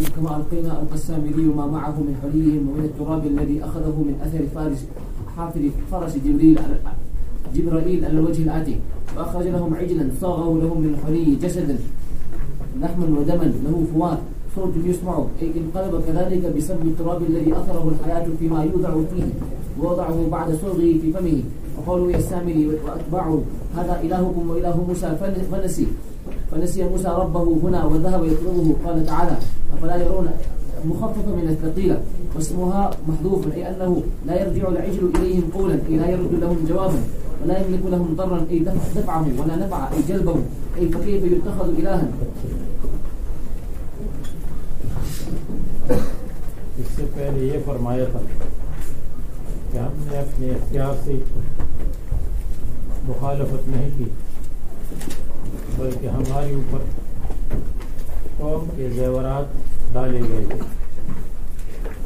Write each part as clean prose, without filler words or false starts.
ألقى السامري ما معه من حليهم ومن التراب الذي أخذه من أثر فرس جبرائيل على الوجه الآتي، فأخرج لهم عجلا صاغه لهم من الحلي جسدا لحما ودما له فوار صوت يسمع، أي انقلب كذلك بسبب التراب الذي أثره الحياة فيما يوضع فيه ووضعه بعد صوغه في فمه. وقالوا يا السامري وأتباعه هذا إلهكم وإله موسى فنسي موسى ربه هنا وذهب يطلبه. قال تعالى أفلا يرون مخففة من الثقيلة واسمها محذوف، أي أنه لا يرجع العجل إليهم قولا، أي لا يرد لهم جوابا ولا يملك لهم ضرا أي دفعه ولا نفع أي جلبه، أي فكيف يتخذ إلها. اس سے پہلے یہ فرمایا تھا کہ ہم نے اپنے اختیار سے مخالفت نہیں کی، بلکہ ہمارے اوپر قوم کے زیورات ڈالے گئے تھے،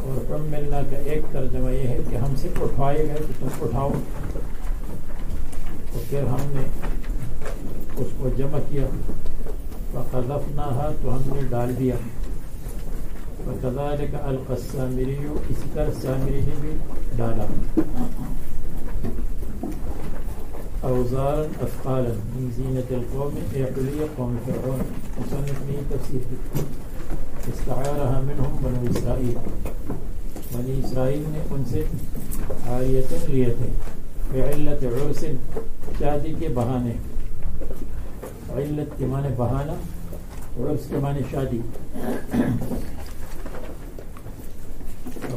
اور حملنا کا ایک ترجمہ یہ ہے کہ ہم سے اٹھوائے گئے کہ تم اٹھاؤ، تو پھر ہم نے اس کو جمع کیا، فقذفناها تو ہم نے ڈال دیا، وكذلك ألقى السامري اسی طرح سامری نے بھی ڈالا، اوزارا اثقالا من زینة القوم حلیہ قوم فرعون، مصنف نے تفسیر کی، استعارها منهم بنو اسرائیل، بنی اسرائیل نے ان سے عاریتاً لیے تھے، بعلت عرس شادی کے بہانے، علت کے معنی بہانہ، عرس کے معنی شادی،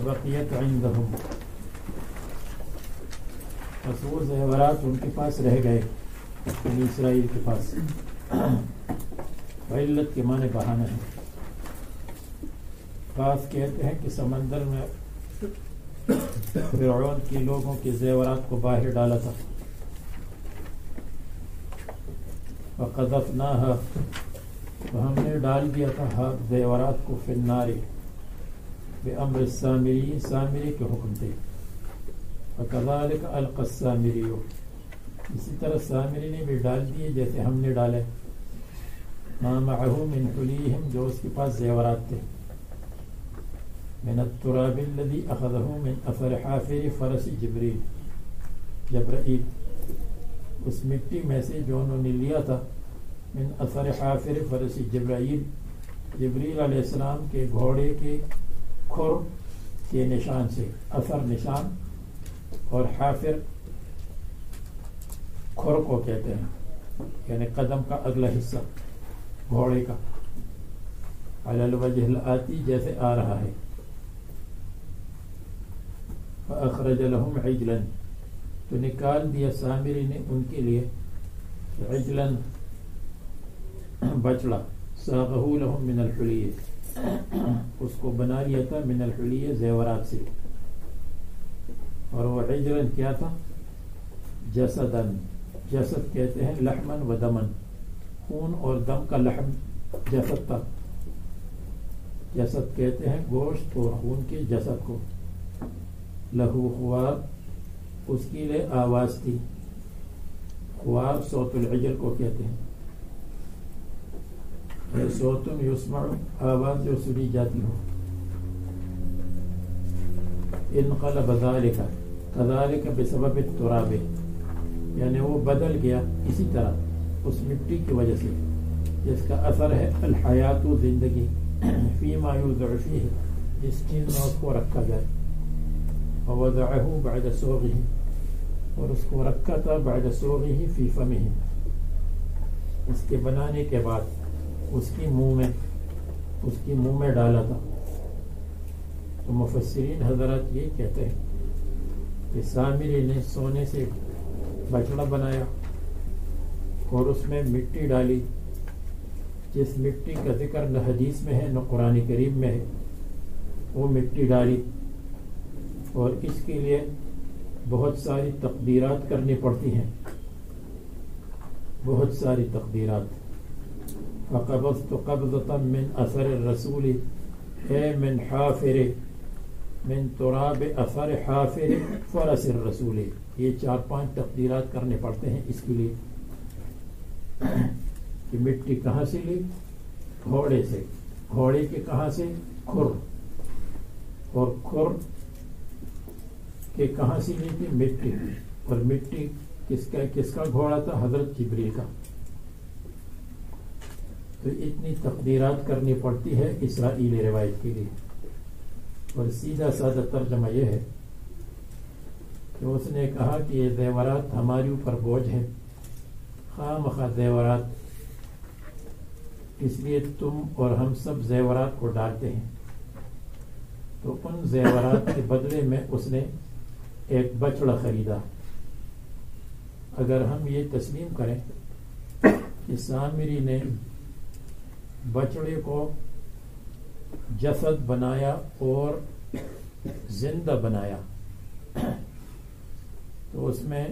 بقیت عندهم، رسول زیورات ان کے پاس رہ گئے، بنی اسرائیل کے پاس، علت کے معنی بہانہ ہے۔ بعض کہتے ہیں کہ سمندر میں فرعون کے لوگوں کے زیورات کو باہر ڈالا تھا، وقذفناها تو ہم نے ڈال دیا تھا زیورات کو فی النار بأمر السامری، سامری کے حکم تھے، وکذالک القى السامری، اسی طرح سامری نے بھی ڈال دیے جیسے ہم نے ڈالے، ما معه من حلیہم جو اس کے پاس زیورات تھے، من التراب الذي اخذه من اثر حافر فرس جبرائیل، اس مٹی میں سے جو انہوں نے لیا تھا، من اثر حافر فرس جبرائیل، جبریل علیہ السلام کے گھوڑے کے کھر کے نشان سے، اثر نشان، اور حافر کھر کو کہتے ہیں، یعنی قدم کا اگلا حصہ گھوڑے کا، علی الوجہ الآتی جیسے آ رہا ہے، فأخرج لهم عجلا تو نکال دیا سامری نے ان کے لیے عجلا بچڑا، ساغہ لهم من الحلیہ اس کو بنا لیا تھا، من الحلیہ زیورات سے، اور وہ عجلن کیا تھا، جسدن، جسد کہتے ہیں لحمن و دمن، خون اور دم کا لحم جسد تھا، جسد کہتے ہیں گوشت اور خون کے جسد کو، لہو خوار اس کے لیے آواز تھی، خوار صوت العجل کو کہتے ہیں، صوت یسمع آواز جو سنی جاتی ہو، انقلب ذالک کذالک بسبب التراب، یعنی وہ بدل گیا اسی طرح اس مٹی کی وجہ سے جس کا اثر ہے الحیات و زندگی، فیما یوضع فیہ جس چیز میں اس کو رکھا جائے، ووضعہ بعد صوغہ اور اس کو رکھا تھا بعد صوغہ فی فمہ اس کے بنانے کے بعد اس کی منہ میں ڈالا تھا۔ تو مفسرین حضرات یہ کہتے ہیں کہ سامری نے سونے سے بچڑا بنایا اور اس میں مٹی ڈالی، جس مٹی کا ذکر نہ حدیث میں ہے نہ قرآن کریم میں ہے، وہ مٹی ڈالی، اور اس کے لیے بہت ساری تقدیرات کرنی پڑتی ہیں، بہت ساری تقدیرات۔ فقبضت قبضة من اثر الرسول اے من حافر من تراب اثر حافر فرس الرسول، یہ 4-5 تقدیرات کرنے پڑتے ہیں اس کے لیے کہ مٹی کہاں سے لی، گھوڑے سے، گھوڑے کے کہاں سے؟ کھر. اور کھر کے کہاں سے لی تھی؟ مٹی. اور مٹی کس کا گھوڑا تھا؟ حضرت جبریل کا. تو اتنی تقدیرات کرنی پڑتی ہے اسرائیلی روایت کے لیے. اور سیدھا سادہ ترجمہ یہ ہے کہ اس نے کہا کہ یہ زیورات ہمارے اوپر بوجھ ہے، خواہ مخواہ زیورات، اس لیے تم اور ہم سب زیورات کو ڈالتے ہیں. تو ان زیورات کے بدلے میں اس نے ایک بچڑا خریدا. اگر ہم یہ تسلیم کریں کہ سامری نے بچڑے کو جسد بنایا اور زندہ بنایا، تو اس میں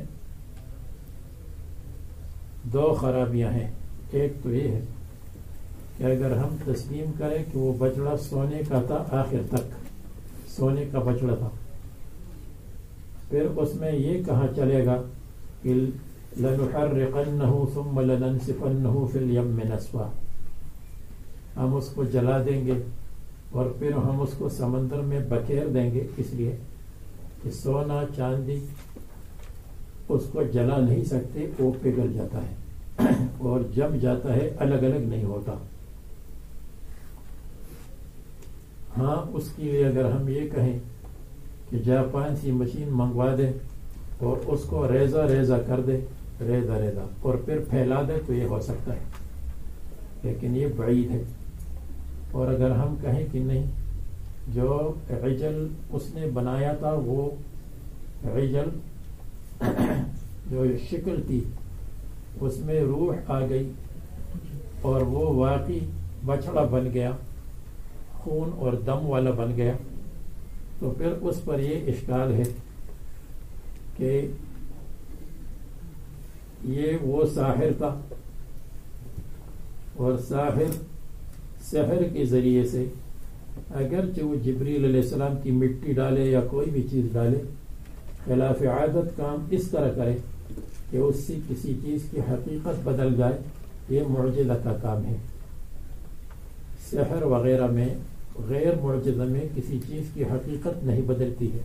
دو خرابیاں ہیں. ایک تو یہ ہے کہ اگر ہم تسلیم کریں کہ وہ بچڑا سونے کا تھا، آخر تک سونے کا بچڑا تھا، پھر اس میں یہ کہا چلے گا کہ لَنُحَرِّقَنَّهُ ثُمَّ لَنَنْسِفَنَّهُ فِي الْيَمِّ نَسْفًا، ہم اس کو جلا دیں گے اور پھر ہم اس کو سمندر میں بکھیر دیں گے، اس لیے کہ سونا چاندی اس کو جلا نہیں سکتے، وہ پگھل جاتا ہے اور جم جاتا ہے، الگ الگ نہیں ہوتا. ہاں اس کے لیے اگر ہم یہ کہیں کہ جاپان سے مشین منگوا دے اور اس کو ریزہ ریزہ کر دے، ریزہ اور پھر پھیلا دے، تو یہ ہو سکتا ہے، لیکن یہ بعید ہے. اور اگر ہم کہیں کہ نہیں، جو عجل اس نے بنایا تھا، وہ عجل جو شکل تھی اس میں روح آ گئی اور وہ واقعی بچڑا بن گیا، خون اور دم والا بن گیا، تو پھر اس پر یہ اشکال ہے کہ یہ وہ ساحر تھا، اور ساحر سحر کے ذریعے سے اگرچہ وہ جبریل علیہ السلام کی مٹی ڈالے یا کوئی بھی چیز ڈالے، خلاف عادت کام اس طرح کرے کہ اس سے کسی چیز کی حقیقت بدل جائے، یہ معجزہ کا کام ہے. سحر وغیرہ میں، غیر معجزہ میں کسی چیز کی حقیقت نہیں بدلتی ہے.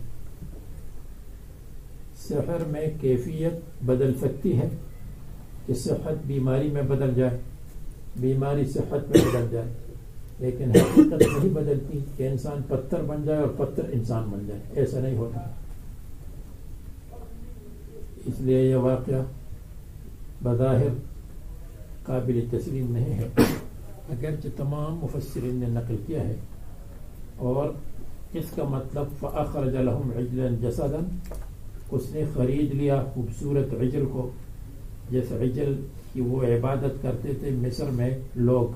سحر میں کیفیت بدل سکتی ہے کہ صحت بیماری میں بدل جائے، بیماری صحت میں بدل جائے، لیکن حقیقت نہیں بدلتی کہ انسان پتھر بن جائے اور پتھر انسان بن جائے، ایسا نہیں ہوتا. اس لیے یہ واقعہ بظاہر قابل تسلیم نہیں ہے، اگرچہ تمام مفسرین نے نقل کیا ہے. اور اس کا مطلب فأخرج لهم عجلا جسدا، اس نے خرید لیا خوبصورت عجل کو، جس عجل کی وہ عبادت کرتے تھے مصر میں لوگ،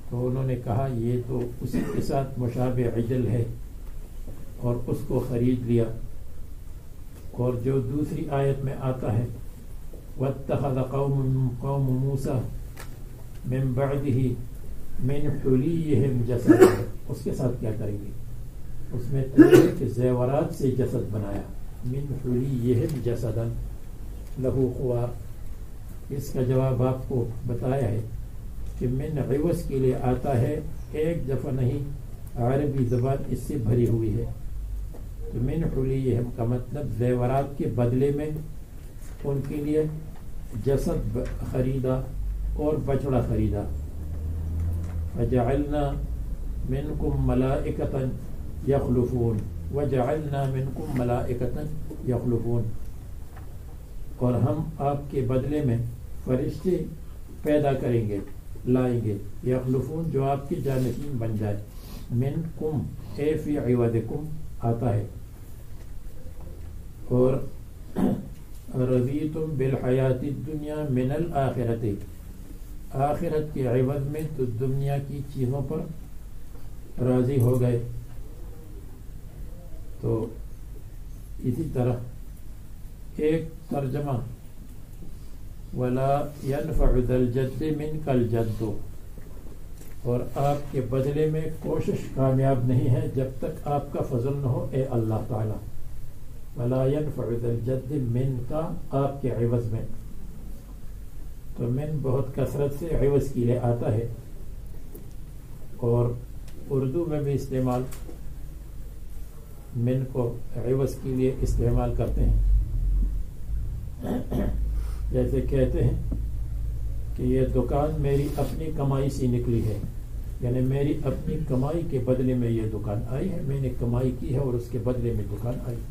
تو انہوں نے کہا یہ تو اسی کے ساتھ مشابہ عجل ہے، اور اس کو خرید لیا. اور جو دوسری آیت میں آتا ہے وَاتَّخَذَ قَوْمُ مُوسَى مِن بَعْدِهِ مِنْ حُلِيِّهِمْ جَسَدًا، اس کے ساتھ کیا کریں گے؟ اس میں تو ہے کہ زیورات سے جسد بنایا، مِنْ حُلِيِّهِمْ جَسَدًا لَهُ خُوَارٌ. اس کا جواب آپ کو بتایا ہے کہ من عوض کے لیے آتا ہے، ایک دفعہ نہیں، عربی زبان اس سے بھری ہوئی ہے. تو من حلیہم کا مطلب زیورات کے بدلے میں ان کے لیے جسد خریدا اور بچڑا خریدا. وجعلنا منکم ملائکۃ یخلفون، وجعلنا منکم ملائکۃ یخلفون، اور ہم آپ کے بدلے میں فرشتے پیدا کریں گے، لائیں گے، یخلفون جو آپ کی جانشین بن جائے. منکم اے فی عوضکم آتا ہے. اور رضیتم بالحیات الدنیا من الآخرت، آخرت کے عوض میں تو دنیا کی چیزوں پر راضی ہو گئے. تو اسی طرح ایک ترجمہ ولا ينفع ذا الجد منك الجد، اور آپ کے بدلے میں کوشش کامیاب نہیں ہے جب تک آپ کا فضل نہ ہو اے اللہ تعالی. ولا ينفع ذا الجد منك، آپ کے عوض میں، تو من بہت کثرت سے عوض کے لیے آتا ہے. اور اردو میں بھی استعمال من کو عوض کے لیے استعمال کرتے ہیں. جیسے کہتے ہیں کہ یہ دکان میری اپنی کمائی سے نکلی ہے، یعنی میری اپنی کمائی کے بدلے میں یہ دکان آئی ہے، میں نے کمائی کی ہے اور اس کے بدلے میں دکان آئی.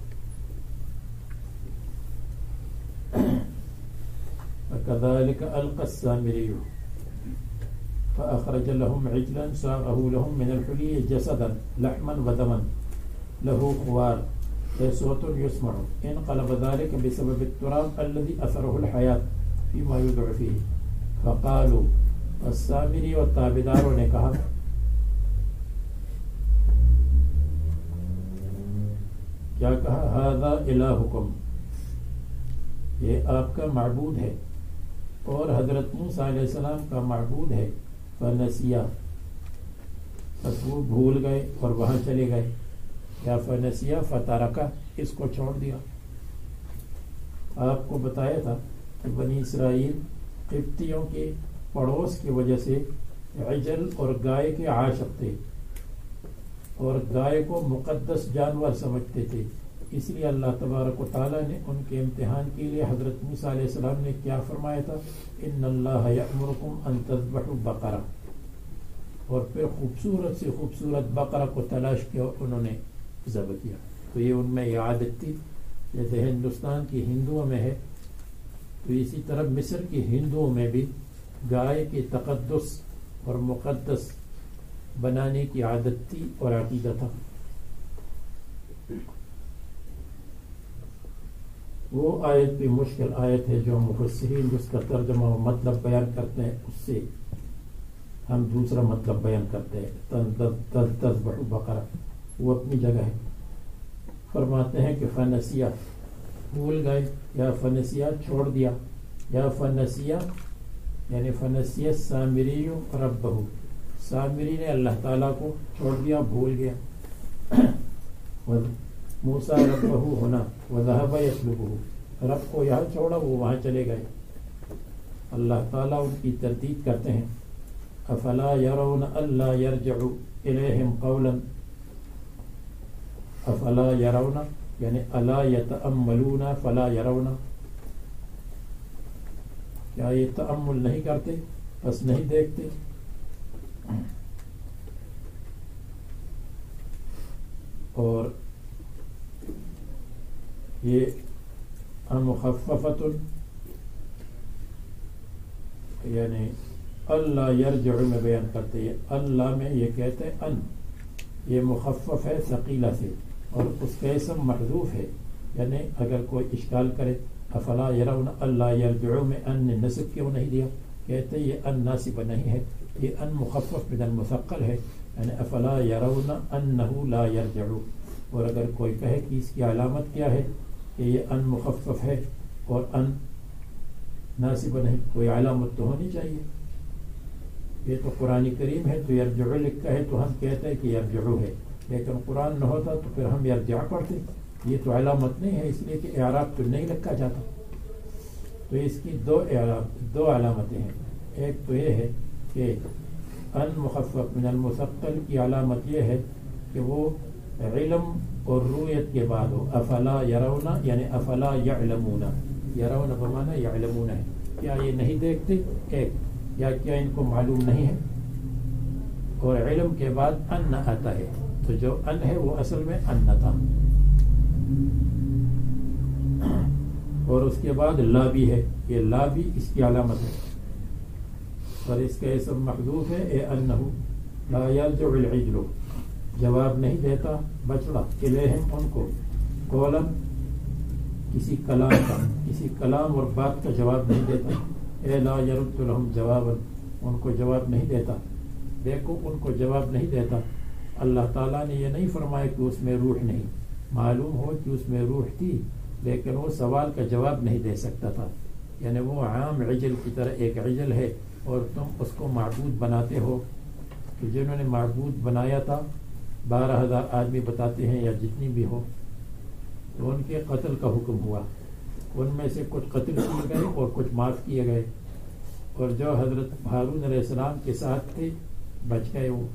وَكَذَلِكَ أَلْقَى السَّامِرِيُّ فَأَخْرَجَ لَهُمْ عِجْلًا صَاغَهُ لَهُم مِّنَ الْحُلِيِّ جَسَدًا لَحْمًا وَدَمًا لَهُ خُوَارٌ صوت يسمع انقلب ذلك بسبب التراب الذي أثره الحياة فيما يدعو فيه. فقالوا السامری اور تابعداروں نے کہا کیا کہا؟ هذا الہکم، یہ آپ کا معبود ہے اور حضرت موسیٰ علیہ السلام کا معبود ہے. فنسیا، بس وہ بھول گئے اور وہاں چلے گئے. یا فنسیا فترکہ، اس کو چھوڑ دیا. آپ کو بتایا تھا کہ بنی اسرائیل قبطیوں کے پڑوس کی وجہ سے عجل اور گائے کے عاشق تھے اور گائے کو مقدس جانور سمجھتے تھے. اس لیے اللہ تبارک و تعالیٰ نے ان کے امتحان کے لیے حضرت موسیٰ علیہ السلام نے کیا فرمایا تھا؟ ان اللہ یأمرکم ان تذبحوا بقرہ، اور پھر خوبصورت سے خوبصورت بقرہ کو تلاش کیا اور انہوں نے ذبح کیا. تو یہ ان میں یہ عادت تھی، جیسے ہندوستان کی ہندوؤں میں ہے تو اسی طرح مصر کی ہندوؤں میں بھی گائے کی تقدس اور مقدس بنانے کی عادت تھی اور عقیدہ تھا. وہ آیت بھی مشکل آیت ہے جو مفسرین جس کا ترجمہ و مطلب بیان کرتے ہیں اس سے ہم دوسرا مطلب بیان کرتے ہیں. تذبح بقرہ وہ اپنی جگہ ہے. فرماتے ہیں کہ فنسیہ بھول گئے، یا فنسیہ چھوڑ دیا، یا فنسیہ یعنی فنسیہ سامری ربہ، سامری نے اللہ تعالیٰ کو چھوڑ دیا، بھول گیا. موسیٰ ربہ ہونا وذهب یطلبہ، رب کو یہاں چھوڑا وہ وہاں چلے گئے. اللہ تعالیٰ ان کی تردید کرتے ہیں. افلا یرون الا یرجع الیہم قولا، افلا یرون یعنی الا یتأملون فلا یرون، کیا یہ تأمل نہیں کرتے، بس نہیں دیکھتے. اور یہ مخففۃ یعنی اللہ یرجع میں بیان کرتے ہیں. اللہ میں یہ کہتے ہیں ان، یہ مخفف ہے ثقیلہ سے اور اس کا اسم محذوف ہے. یعنی اگر کوئی اشکال کرے افلا یرون اللہ یرجع میں ان نے نصب کیوں نہیں دیا، کہتے یہ ان ناصب نہیں ہے، یہ ان مخفف من المثقل ہے، یعنی افلا یرون انہ لا یرجع. اور اگر کوئی کہے کہ اس کی علامت کیا ہے کہ یہ ان مخفف ہے اور ان ناصب نہیں، کوئی علامت تو ہونی چاہیے. یہ تو قرآن کریم ہے تو یرجع لکھا ہے تو ہم کہتے ہیں کہ یرجع ہے، لیکن قرآن نہ ہوتا تو پھر ہم یرجع پڑھتے. یہ تو علامت نہیں ہے، اس لیے کہ اعراب تو نہیں لکھا جاتا. تو اس کی دو علامتیں ہیں. ایک تو یہ ہے کہ ان مخفف من المثقل کی علامت یہ ہے کہ وہ علم اور رویت کے بعد ہو. افلا یرون یعنی افلا یعلمون، یرون بمعنی یعلمون ہے، کیا یہ نہیں دیکھتے، ایک یا کیا ان کو معلوم نہیں ہے. اور علم کے بعد ان آتا ہے، تو جو ان ہے وہ اصل میں ان تھا. اور اس کے بعد لا بھی ہے، یہ لا بھی اس کی علامت ہے اور اس کا اسم محذوف ہے. اے انہ لا یرجع العجل، جواب نہیں دیتا بچڑا، الیہم ان کو، قولاً کسی کلام کا، کسی کلام اور بات کا جواب نہیں دیتا. اے لا یرد لہم جوابا، ان کو جواب نہیں دیتا. دیکھو ان کو جواب نہیں دیتا. اللہ تعالیٰ نے یہ نہیں فرمایا کہ اس میں روح نہیں، معلوم ہو کہ اس میں روح تھی لیکن وہ سوال کا جواب نہیں دے سکتا تھا. یعنی وہ عام عجل کی طرح ایک عجل ہے اور تم اس کو معبود بناتے ہو. کہ جنہوں نے معبود بنایا تھا 12,000 آدمی بتاتے ہیں یا جتنی بھی ہو، تو ان کے قتل کا حکم ہوا. ان میں سے کچھ قتل کیے گئے اور کچھ معاف کیے گئے، اور جو حضرت ہارون علیہ السلام کے ساتھ تھے بچ گئے وہ.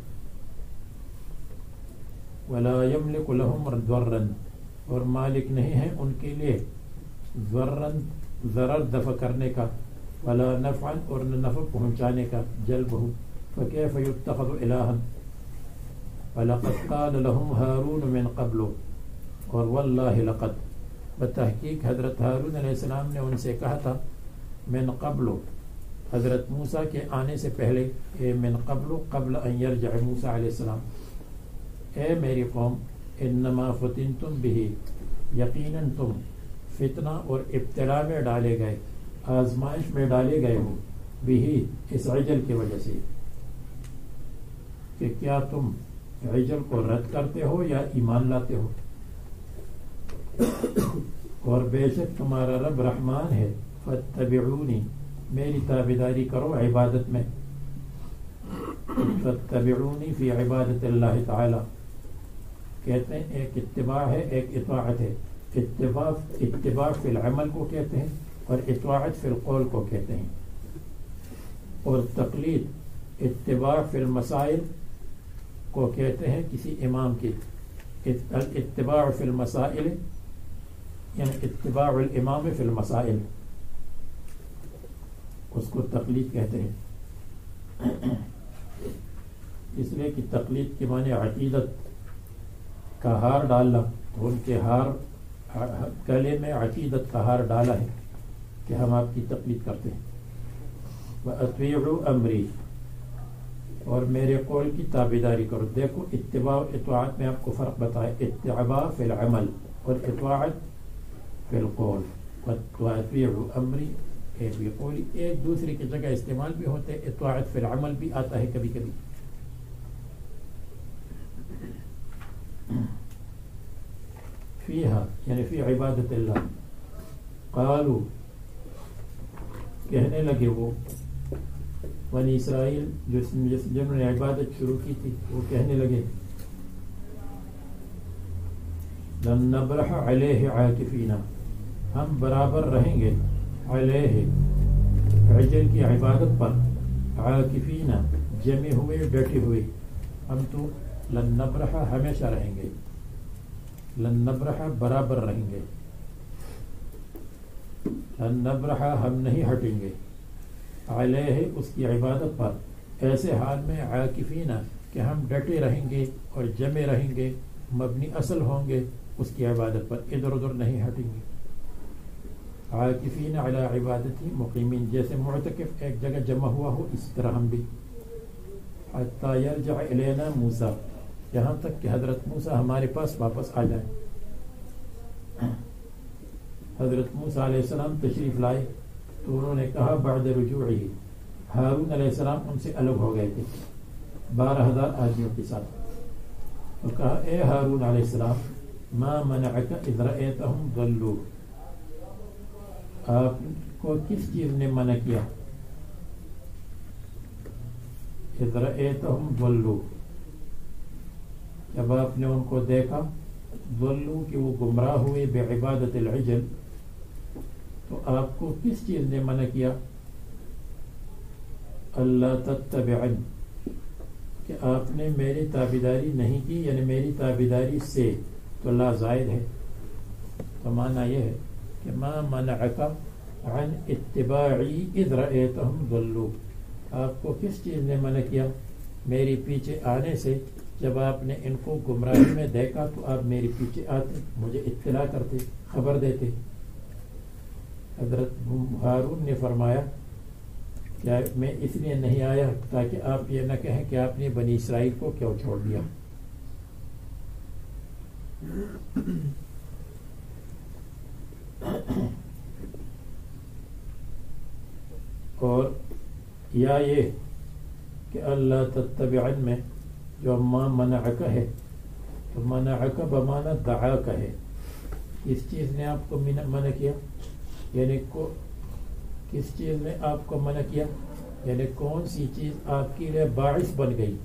ولا یملک لہم ضرا، اور مالک نہیں ہے ان کے لیے ضرا ضرر دفع کرنے کا، ولا نفعا اور نفع پہنچانے کا، جلبہ، فکیف یتخذ الہا ولقد قال لهم ہارون من قبل، اور واللہ لقد، بتحقیق حضرت ہارون علیہ السلام نے ان سے کہا تھا، من قبل، حضرت موسیٰ کے آنے سے پہلے، اے من قبل قبل ان یرجع موسیٰ علیہ السلام، اے میری قوم، انما فتنتم به، یقیناً تم فتنہ اور ابتلا میں ڈالے گئے، آزمائش میں ڈالے گئے ہو، بھی اس عجل کی وجہ سے، کہ کیا تم عجل کو رد کرتے ہو یا ایمان لاتے ہو، اور بے شک تمہارا رب رحمان ہے، فاتبعونی، میری تابعداری کرو عبادت میں، فاتبعونی فی عبادت اللہ تعالی، کہتے ہیں ایک اتباع ہے ایک اطاعت ہے، اتباع فی العمل کو کہتے ہیں اور اطاعت فی القول کو کہتے ہیں، اور تقلید اتباع فی المسائل کو کہتے ہیں کسی امام کی، اتباع فی المسائل یعنی اتباع الامام فی المسائل، اس کو تقلید کہتے ہیں، اس لیے کہ تقلید کے معنی عقیدت کا ہار ڈالنا، تو ان کے گلے میں عقیدت کا ہار ڈالا ہے کہ ہم آپ کی تقلید کرتے ہیں، وَأَطِيعُوا أَمْرِي، اور میرے قول کی تابعداری کرو۔ دیکھو اتباع اطاعت میں آپ کو فرق بتائے، اتباع فی العمل اور اطاعت فی القول، وَأَطِيعُوا أَمْرِي قولی ایک دوسرے کی جگہ استعمال بھی ہوتے، اطاعت فی العمل بھی آتا ہے کبھی کبھی۔ فیہا یعنی فی عبادت اللہ، قالو کہنے لگے وہ بنی اسرائیل جنہوں نے عبادت شروع کی تھی، وہ کہنے لگے لن نبرح علیہ عاکفین، ہم برابر رہیں گے علیہ عجل کی عبادت پر، عاکفین جمے ہوئے ڈٹے ہوئے، ہم تو لن نبرح ہمیشہ رہیں گے، لن نبرح برابر رہیں گے، لن نبرح ہم نہیں ہٹیں گے، علیہ اس کی عبادت پر، ایسے حال میں عاکفین کہ ہم ڈٹے رہیں گے اور جمے رہیں گے، مبنی اصل ہوں گے اس کی عبادت پر، ادھر ادھر نہیں ہٹیں گے۔ عاکفین علی عبادتی مقیمین، جیسے معتکف ایک جگہ جمع ہوا ہو اس طرح ہم بھی، حتی یرجع الینا موسیٰ، یہاں تک کہ حضرت موسیٰ ہمارے پاس واپس آ جائیں۔ حضرت موسیٰ علیہ السلام تشریف لائے تو انہوں نے کہا بعد رجوعی، ہارون علیہ السلام ان سے الگ ہو گئے تھے 12,000 آدمیوں کے ساتھ، تو کہا اے ہارون علیہ السلام ما منعک اذ رأیتہم ضلوا، آپ کو کس چیز نے منع کیا، اذ رأیتہم ضلوا، جب آپ نے ان کو دیکھا، ضلوا کہ وہ گمراہ ہوئے بعبادت العجل، تو آپ کو کس چیز نے منع کیا، اللہ تتبعن، کہ آپ نے میری تابعداری نہیں کی، یعنی میری تابعداری سے، تو لا زائد ہے، تو معنی یہ ہے کہ ما منعک عن اتباعی اذ رأیتہم ضلوا، آپ کو کس چیز نے منع کیا میری پیچھے آنے سے، جب آپ نے ان کو گمراہی میں دیکھا تو آپ میرے پیچھے آتے، مجھے اطلاع کرتے، خبر دیتے۔ حضرت ہارون نے فرمایا کہ میں اس لیے نہیں آیا تاکہ آپ یہ نہ کہیں کہ آپ نے بنی اسرائیل کو کیوں چھوڑ دیا۔ اور یا یہ کہ اللہ تتبعن میں جو ما منعک ہے، تو منعک بمعنی دعاک ہے، اس چیز نے آپ کو منع کیا، یعنی کس چیز نے آپ کو منع کیا، یعنی کون سی چیز آپ کے لیے باعث بن گئی،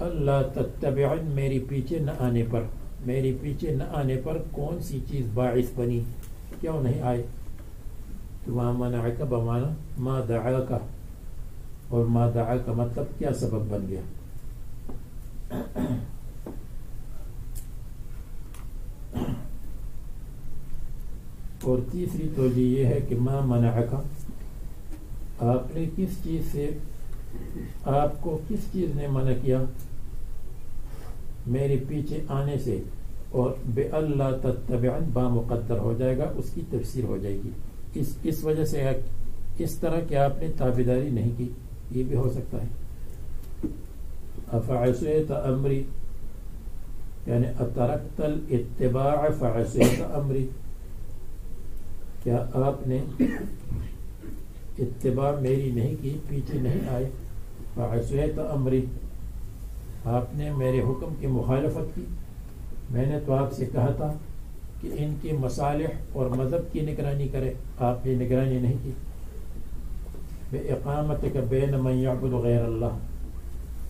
اللہ تتبعن میری پیچھے نہ آنے پر، میری پیچھے نہ آنے پر کون سی چیز باعث بنی، کیوں نہیں آئے، تو ما منعک بمعنی ما دعاک، اور ما دعاک مطلب کیا سبب بن گیا۔ اور تیسری توجہ یہ ہے کہ ما منعک، آپ نے کس چیز سے، آپ کو کس چیز نے منع کیا میرے پیچھے آنے سے، اور بے اللہ تتبعن با مقدر ہو جائے گا، اس کی تفسیر ہو جائے گی، اس وجہ سے اس طرح کہ آپ نے تابعداری نہیں کی، یہ بھی ہو سکتا ہے۔ افعصیت امری، یعنی اترکت الاتباع فعصیت امری، کیا آپ نے اتباع میری نہیں کی، پیچھے نہیں آئے، فعصیت امری، آپ نے میرے حکم کی مخالفت کی۔ میں نے تو آپ سے کہا تھا کہ ان کے مصالح اور مذہب کی نگرانی کرے، آپ نے نگرانی نہیں کی۔ بِإِقَامَتِكَ بَيْنَ مَنْ يَعْبُدُ غَيْرَ اللَّهِ،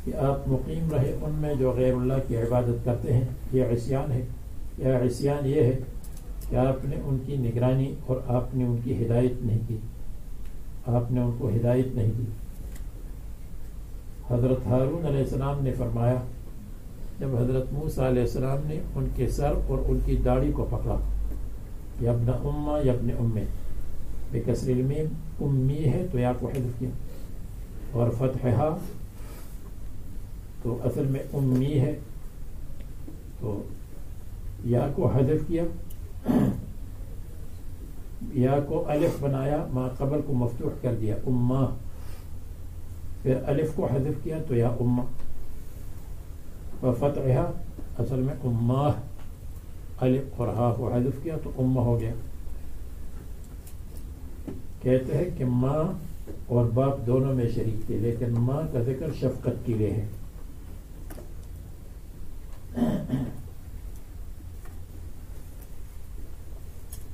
کہ آپ مقیم رہے ان میں جو غیر اللہ کی عبادت کرتے ہیں، یہ عصیان ہے۔ یا عصیان یہ ہے کہ آپ نے ان کی نگرانی اور آپ نے ان کی ہدایت نہیں کی، آپ نے ان کو ہدایت نہیں دی۔ حضرت ہارون علیہ السلام نے فرمایا، جب حضرت موسیٰ علیہ السلام نے ان کے سر اور ان کی داڑھی کو پکڑا، یا ابن امہ یا ابن امہ، بکسر المیم، امی ہے تو یا کو حذف کیا، اور فتحہ تو اصل میں امی ہے تو یا کو حذف کیا، یا کو الف بنایا، ما قبل کو مفتوح کر دیا امہ، پھر الف کو حذف کیا تو یا امہ، وفتحہ اصل میں امہ، الف اور ہا کو حذف کیا تو امہ ہو گیا۔ کہتے ہیں کہ ماں اور باپ دونوں میں شریک تھے، لیکن ماں کا ذکر شفقت کے لیے ہے۔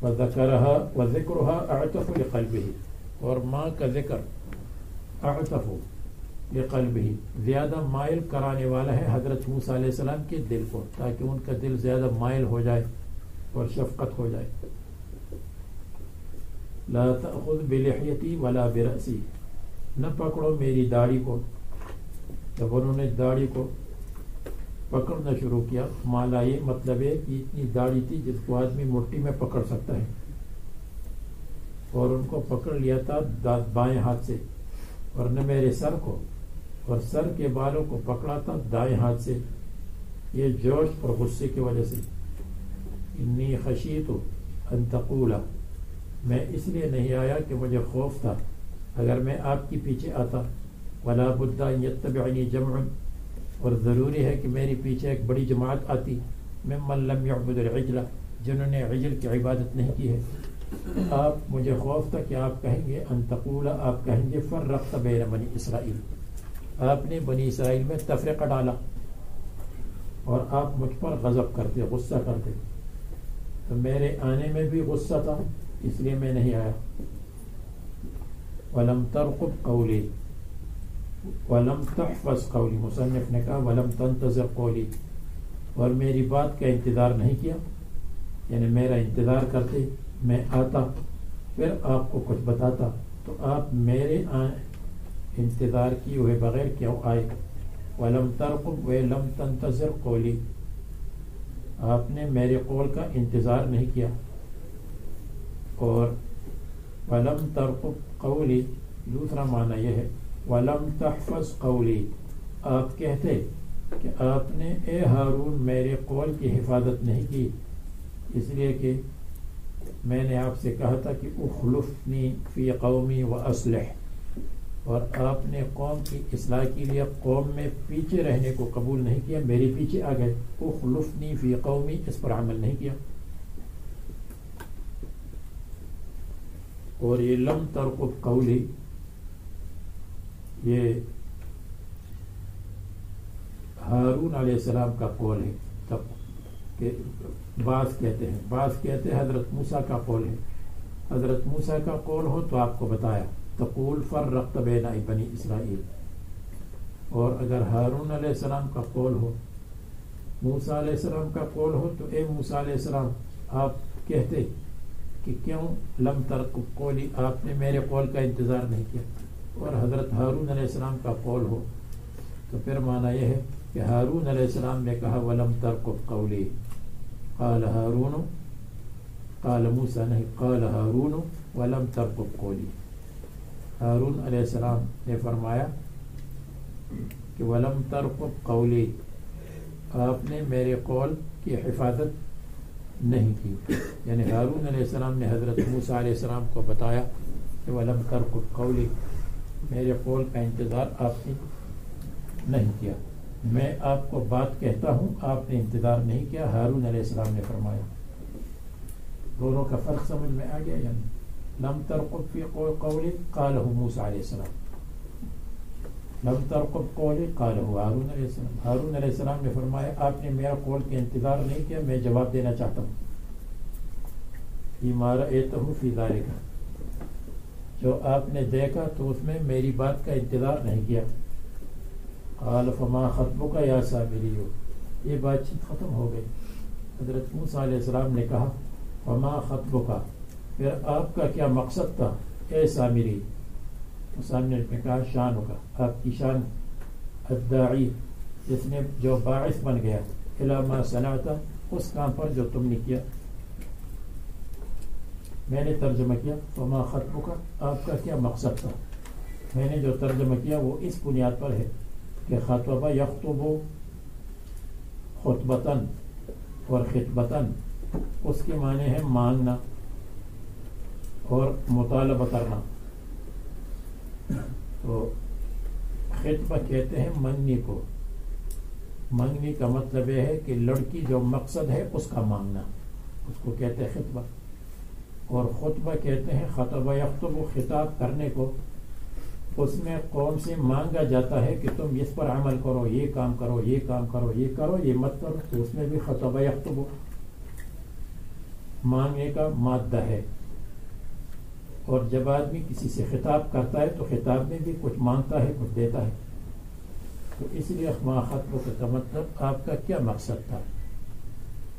وذکرها وذکرها اعطف لقلبه، اور ماں کا ذکر اعطف لقلبه، زیادہ مائل کرانے والا ہے حضرت موسیٰ علیہ السلام کے دل کو، تاکہ ان کا دل زیادہ مائل ہو جائے اور شفقت ہو جائے۔ لا تأخذ بلحیتی ولا برأسی، نہ پکڑو میری داڑھی کو۔ جب انہوں نے داڑھی کو پکڑنا شروع کیا، مالا یہ مطلب ہے کہ اتنی داڑھی تھی جس کو آدمی مٹھی میں پکڑ سکتا ہے، اور ان کو پکڑ لیا تھا بائیں ہاتھ سے، اور نہ میرے سر کو اور سر کے بالوں کو پکڑا تھا دائیں ہاتھ سے، یہ جوش اور غصے کی وجہ سے۔ انی خشیت ان تقول، میں اس لیے نہیں آیا کہ مجھے خوف تھا اگر میں آپ کے پیچھے آتا، ولا بد ان یتبعنی جمع، اور ضروری ہے کہ میری پیچھے ایک بڑی جماعت آتی، ممن لم یعبد العجل، جنہوں نے عجل کی عبادت نہیں کی ہے۔ آپ مجھے خوف تھا کہ آپ کہیں گے ان تقول، آپ کہیں گے فرقت بین بنی اسرائیل، آپ نے بنی اسرائیل میں تفرقہ ڈالا، اور آپ مجھ پر غضب کرتے، غصہ کرتے، تو میرے آنے میں بھی غصہ تھا، اس لیے میں نہیں آیا۔ وَلَمْ تَرْقُبْ قَوْلِي وَلَمْ تَحْفَظْ قَوْلِي، مصنف نے کہا وَلَمْ تَنْتَظِرْ قَوْلِي، اور میری بات کا انتظار نہیں کیا، یعنی میرا انتظار کرتے، میں آتا پھر آپ کو کچھ بتاتا، تو آپ میرے انتظار کیے ہوئے بغیر کیوں آئے؟ وَلَمْ تَرْقُبْ وَلَمْ تَنْتَظِرْ قَوْلِي، آپ نے میرے قول کا انتظار نہیں کیا، اور وَلَمْ تَرْقُبْ قَوْلِي دوسرا معنی یہ ہے وَلَمْ تَحْفَظْ قَوْلِي، آپ کہتے کہ آپ نے اے ہارون میرے قول کی حفاظت نہیں کی، اس لیے کہ میں نے آپ سے کہا تھا کہ اخلفنی فی قومی واصلح، اور آپ نے قوم کی اصلاح کے لیے قوم میں پیچھے رہنے کو قبول نہیں کیا، میرے پیچھے آ گئے، اخلفنی فی قومی، اس پر عمل نہیں کیا۔ اور یہ لم ترقب قولی، یہ ہارون علیہ السلام کا قول ہے، تب کہ بعض کہتے ہیں حضرت موسیٰ کا قول ہے، حضرت موسیٰ کا قول ہو تو آپ کو بتایا تقول فرقت بین بنی اسرائیل، اور اگر ہارون علیہ السلام کا قول ہو، موسیٰ علیہ السلام کا قول ہو، تو اے موسیٰ علیہ السلام آپ کہتے کہ کیوں لم ترقب قولی، آپ نے میرے قول کا انتظار نہیں کیا، اور حضرت ہارون علیہ السلام کا قول ہو تو پھر معنی یہ ہے کہ ہارون علیہ السلام نے کہا وَلَمْ تَرْقُبْ قَوْلِي، قال ہارون، قال موسیٰ نہیں، قال ہارون ولم ترقب قولی، ہارون علیہ السلام نے فرمایا کہ ولم ترقب قولی، آپ نے میرے قول کی حفاظت نہیں کی. یعنی ہارون علیہ السلام نے حضرت موسیٰ علیہ السلام کو بتایا کہ ولم ترقب قولی، میرے قول کا انتظار آپ نے نہیں کیا، میں آپ کو بات کہتا ہوں آپ نے انتظار نہیں کیا. ہارون علیہ السلام نے فرمایا. دونوں کا فرق سمجھ میں آ گیا. یعنی لم ترقب فی قولی قالہ موسیٰ علیہ السلام، لم ترقب قولی قالہ ہارون علیہ السلام. ہارون علیہ السلام نے فرمایا آپ نے میرا قول کے انتظار نہیں کیا، میں جواب دینا چاہتا ہوں. فیما رأیتہ فی ذلک، جو آپ نے دیکھا تو اس میں میری بات کا انتظار نہیں کیا. قال فما خطبک یا سامری، یہ بات چیت ختم ہو گئی. حضرت موسیٰ علیہ السلام نے کہا فما خطبک، پھر آپ کا کیا مقصد تھا اے سامری؟ سامنے نے کہا شان ہوگا، آپ کی شان، الداعی، جس نے جو باعث بن گیا، الی ما صنعت، اس کام پر جو تم نے کیا. میں نے ترجمہ کیا فما خطبک، آپ کا کیا مقصد تھا. میں نے جو ترجمہ کیا وہ اس بنیاد پر ہے کہ خطبہ یخطب خطبتاً، اور خطبتاً اس کے معنی ہے مانگنا اور مطالبہ کرنا. تو خطبہ کہتے ہیں منگنی کو. منگنی کا مطلب یہ ہے کہ لڑکی جو مقصد ہے اس کا مانگنا، اس کو کہتے ہیں خطبہ. اور خطبہ کہتے ہیں خطبہ یخطب، خطاب کرنے کو، اس میں قوم سے مانگا جاتا ہے کہ تم اس پر عمل کرو، یہ کام کرو، یہ کام کرو، یہ کرو، یہ مت کرو. تو اس میں بھی خطبہ یخطب مانگنے کا مادہ ہے. اور جب آدمی کسی سے خطاب کرتا ہے تو خطاب میں بھی کچھ مانگتا ہے، کچھ دیتا ہے. تو اس لیے ما خطب کا مطلب آپ کا کیا مقصد تھا.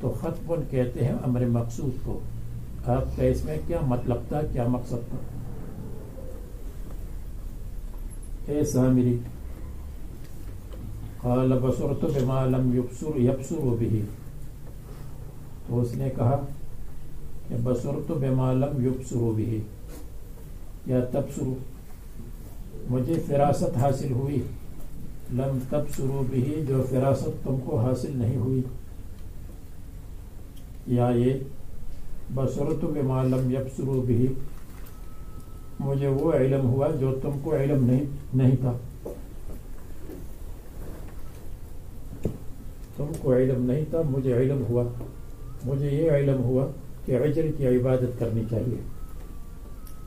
تو خطب کہتے ہیں امر مقصود کو. آپ کا اس میں کیا مطلب تھا، کیا مقصد تھا. اے سامری، قال بصرت بما لم یبصروا به، تو اس نے کہا کہ بصرت بما لم یبصروا به یا تبصروا، مجھے فراست حاصل ہوئی، لم تبصروا به، جو فراست تم کو حاصل نہیں ہوئی. یا یہ بصرت بما لم یبصروا به، مجھے وہ علم ہوا جو تم کو علم نہیں تھا. تم کو علم نہیں تھا، مجھے علم ہوا. مجھے یہ علم ہوا کہ عجل کی عبادت کرنی چاہیے.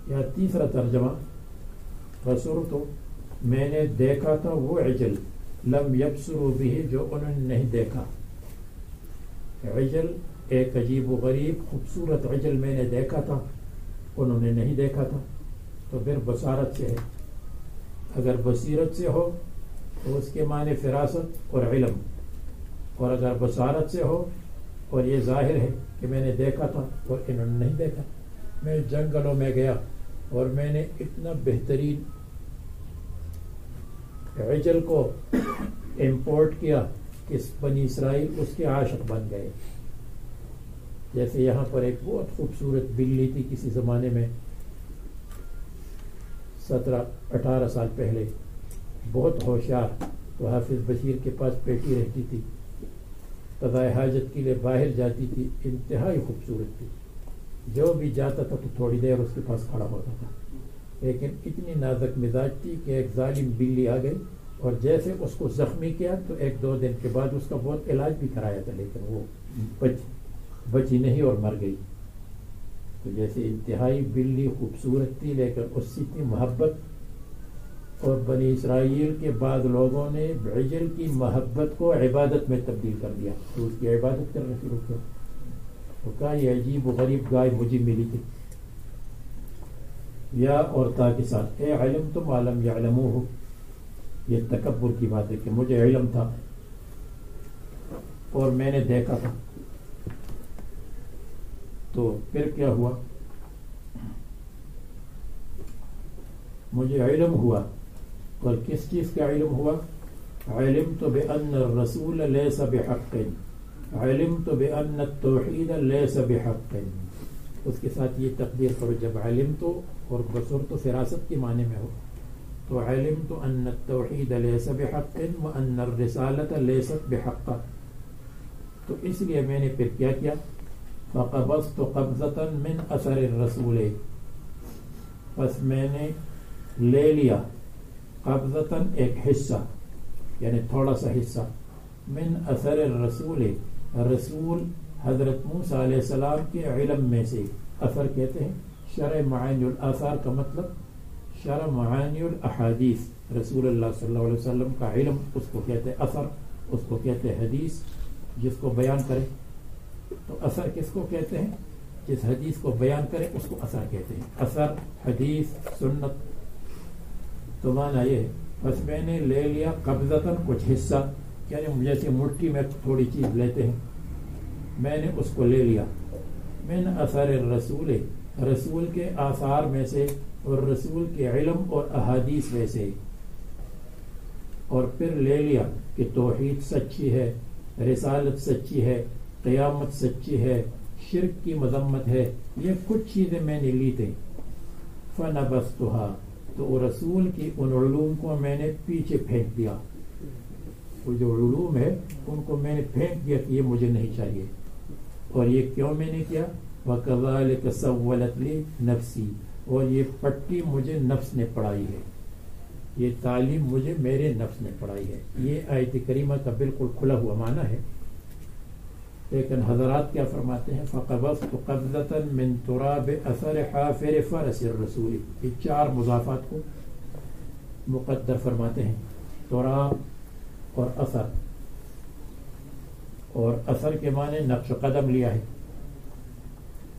یا تیسرا ترجمہ بصرت، میں نے دیکھا تھا وہ عجل، لم یبصروا به، جو انہوں نے نہیں دیکھا. عجل ایک عجیب و غریب خوبصورت عجل میں نے دیکھا تھا، انہوں نے نہیں دیکھا تھا. تو پھر بصارت سے ہے. اگر بصیرت سے ہو تو اس کے معنی فراست اور علم، اور اگر بصارت سے ہو اور یہ ظاہر ہے کہ میں نے دیکھا تھا اور انہوں نے نہیں دیکھا. میں جنگلوں میں گیا اور میں نے اتنا بہترین عجل کو امپورٹ کیا کہ بنی اسرائیل اس کے عاشق بن گئے. جیسے یہاں پر ایک بہت خوبصورت بلی تھی کسی زمانے میں، 17-18 سال پہلے، بہت ہوشیار. تو حافظ بشیر کے پاس بیٹی رہتی تھی، قضائے حاجت کے لیے باہر جاتی تھی، انتہائی خوبصورت تھی. جو بھی جاتا تھا تو تھوڑی دیر اس کے پاس کھڑا ہوتا تھا. لیکن اتنی نازک مزاج تھی کہ ایک ظالم بلی آ گئی اور جیسے اس کو زخمی کیا تو 1-2 دن کے بعد اس کا بہت علاج بھی کرایا تھا، لیکن وہ بچی نہیں اور مر گئی. تو جیسے انتہائی بلی خوبصورت تھی لیکن اس سے اتنی محبت. اور بنی اسرائیل کے بعد لوگوں نے عجل کی محبت کو عبادت میں تبدیل کر دیا، تو اس کی عبادت کرنا شروع کیا. تو کہا یہ عجیب و غریب گائے مجھے ملی تھی. یا اور تا کے ساتھ، اے علم تم عالم یعلموہ، یہ تکبر کی بات ہے کہ مجھے علم تھا اور میں نے دیکھا تھا. تو پھر کیا ہوا؟ مجھے علم ہوا. اور کس چیز کا علم ہوا؟ علمت بأن الرسول ليس بحق، علمت بأن التوحید ليس بحق. اس کے ساتھ یہ تقدیر کرو جب علم تو اور بصر تو فراست کے معنی میں ہو تو علم تو ان التوحید لیس بحق وان الرسالۃ لیست بحق، تو اس لیے میں نے پھر کیا فقبضت قبضۃ من اثر الرسول، بس میں نے لے لیا قبضۃ ایک حصہ یعنی تھوڑا سا حصہ من اثر الرسول، رسول حضرت موسیٰ علیہ السلام کے علم میں سے، اثر کہتے ہیں شرح معانی الاثار کا مطلب شرح معانی الاحادیث، رسول اللہ صلی اللہ علیہ وسلم کا علم اس کو کہتے ہیں اثر، اس کو کہتے ہیں حدیث جس کو بیان کرے، تو اثر کس کو کہتے ہیں؟ جس حدیث کو بیان کرے اس کو اثر کہتے ہیں، اثر حدیث سنت، تو معنی یہ ہے بس میں نے لے لیا قبضتاً کچھ حصہ، یعنی جیسے مٹھی میں تھوڑی چیز لیتے ہیں، میں نے اس کو لے لیا من اثر الرسول، رسول کے آثار میں سے اور رسول کے علم اور احادیث میں سے، اور پھر لے لیا کہ توحید سچی ہے، رسالت سچی ہے، قیامت سچی ہے، شرک کی مذمت ہے، یہ کچھ چیزیں میں نے لی تھیں، فنبذتها، تو رسول کی ان علوم کو میں نے پیچھے پھینک دیا، وہ جو علوم ہے ان کو میں نے پھینک دیا کہ یہ مجھے نہیں چاہیے، اور یہ کیوں میں نے کیا؟ وَكَذَلِكَ سَوَّلَتْ لِي نَفْسِي، اور یہ پٹی مجھے نفس نے پڑھائی ہے، یہ تعلیم مجھے میرے نفس نے پڑھائی ہے، یہ آیت کریمہ کا بالکل کھلا ہوا معنی ہے، لیکن حضرات کیا فرماتے ہیں؟ فَقَبَضْتُ قَبْضَةً مِّن تُرَابِ أَثَرِ حَافِرِ فَرَسِ الرَّسُولِ، یہ چار مضافات کو مقدر فرماتے ہیں، تراب اور اثر، اور اثر کے معنی نقش قدم لیا ہے،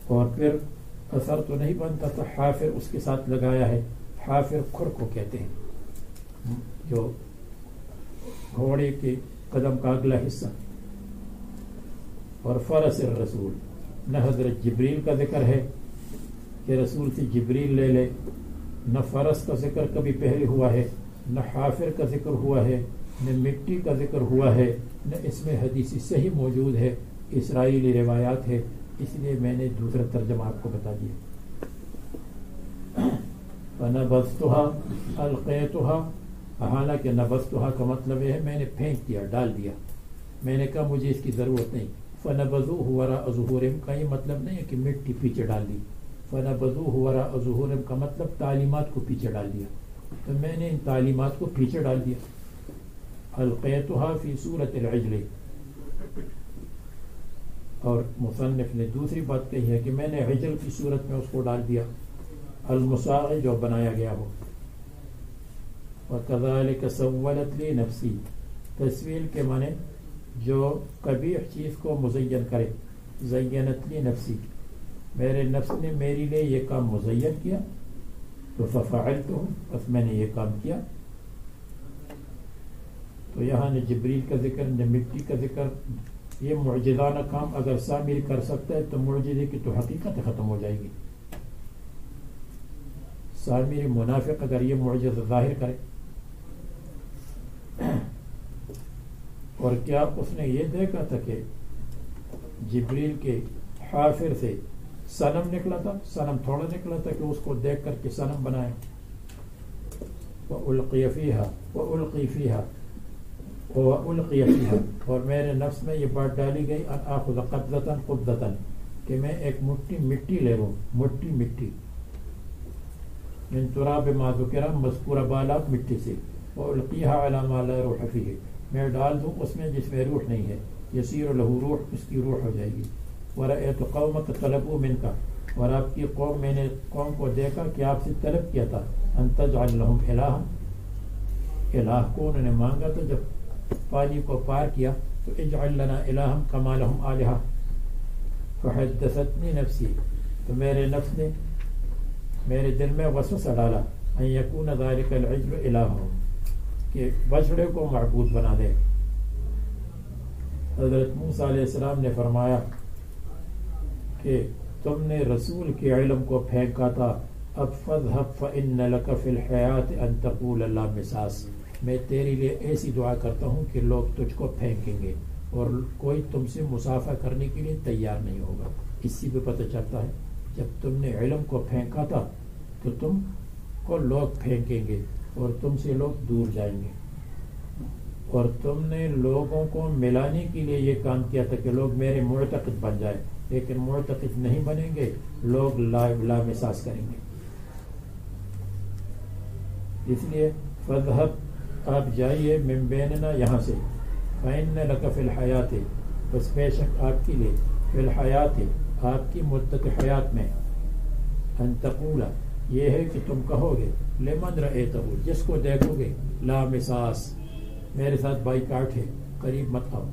اور پھر اثر تو نہیں بنتا تو حافر اس کے ساتھ لگایا ہے، حافر کھر کو کہتے ہیں جو گھوڑے کے قدم کا اگلا حصہ، اور فرس الرسول، نہ حضرت جبریل کا ذکر ہے کہ رسول سے جبریل لے لے، نہ فرس کا ذکر کبھی پہلے ہوا ہے، نہ حافر کا ذکر ہوا ہے، نہ مٹی کا ذکر ہوا ہے، نہ اس میں حدیثی صحیح موجود ہے، اسرائیلی روایات ہے، اس لیے میں نے دوسرا ترجمہ آپ کو بتا دیا۔ فَنَبَذْتُهَا أَلْقَيْتُهَا، حالانکہ نبذتها کا مطلب ہے میں نے پھینک دیا، ڈال دیا، میں نے کہا مجھے اس کی ضرورت نہیں۔ فَنَبَذُوهُ وَرَاءَ ظُهُورِهِمْ کا یہ مطلب نہیں ہے کہ مٹی پیچھے ڈال دی، فَنَبَذُوهُ وَرَاءَ ظُهُورِهِمْ کا مطلب تعلیمات کو پیچھے ڈال دیا، تو میں نے ان تعلیمات کو پیچھے ڈال دیا۔ أَلْقَيْتُهَا فِي سُورَةِ الْعِجْلِ، اور مصنف نے دوسری بات کہی ہے کہ میں نے عجل کی صورت میں اس کو ڈال دیا، المصاغ جو بنایا گیا ہو۔ وَكَذَلِكَ سَوَّلَتْ لِي نَفْسِي، تسویل کے معنی جو قبیح چیز کو مزین کرے، زینت لی نفسی، میرے نفس نے میرے لیے یہ کام مزین کیا، تو ففعلتہ، بس میں نے یہ کام کیا۔ تو یہاں نہ جبریل کا ذکر نہ مٹی کا ذکر، یہ معجزانہ کام اگر سامر کر سکتا ہے تو معجزے کی تو حقیقت ختم ہو جائے گی۔ سامر منافق اگر یہ معجزہ ظاہر کرے، اور کیا اس نے یہ دیکھا تھا کہ جبریل کے حافر سے صنم نکلا تھا؟ صنم تھوڑا نکلا تھا کہ اس کو دیکھ کر کے صنم بنائے۔ وَأُلْقِيَ فِيهَا وَأُلْقِي فِيهَا وَأُلْقِيَ فِيهَا، اور میرے نفس میں یہ بات ڈالی گئی ان آخذ قبضۃ قبضۃ، کہ میں ایک مٹھی مٹی لے لوں، مٹی من تراب ما ذکر، مذکورہ بالا مٹی سے، وَأُلْقِيهَا عَلَى مَا لَا رُوحَ فِيهِ، میں ڈال دوں اس میں جس میں روح نہیں ہے، یسیر لہو روح، اس کی روح ہو جائے گی۔ وَرَأَيْتُ قَوْمَكَ طَلَبُوا مِنْكَ، اور آپ کی قوم، میں نے قوم کو دیکھا کہ آپ سے طلب کیا تھا، ان تجعل لهم الہا، الہ کو انہوں نے مانگا تھا جب پانی کو پار کیا، تو اجعل لنا الہم کما لهم آلہہ، فحدثتنی نفسی، تو میرے نفس نے میرے دل میں وسوسہ ڈالا، ان یکون ذلک العجل الہم، کہ بچڑے کو معبود بنا دے۔ حضرت موسیٰ علیہ السلام نے فرمایا کہ تم نے رسول کے علم کو پھینکا تھا، اب فاذهب فإن لك في الحیاة ان تقول لا مساس، میں تیرے لیے ایسی دعا کرتا ہوں کہ لوگ تجھ کو پھینکیں گے اور کوئی تم سے مسافہ کرنے کے لیے تیار نہیں ہوگا۔ اس سے بھی پتہ چلتا ہے جب تم نے علم کو پھینکا تھا تو تم کو لوگ پھینکیں گے اور تم سے لوگ دور جائیں گے، اور تم نے لوگوں کو ملانے کے لیے یہ کام کیا تھا کہ لوگ میرے معتقد بن جائیں، لیکن معتقد نہیں بنیں گے، لوگ لامساس کریں گے۔ اس لیے فَاذْهَبْ آپ جائیے من بیننا یہاں سے، فَإِنَّ لَكَ فِي الْحَيَاةِ بس بے شک آپ کے لیے فی الحیات آپ کی مدت حیات میں ان تقول یہ ہے کہ تم کہو گے لمن رأیتہ جس کو دیکھو گے لا مساس میرے ساتھ بائیکاٹ ہے قریب مت آؤ،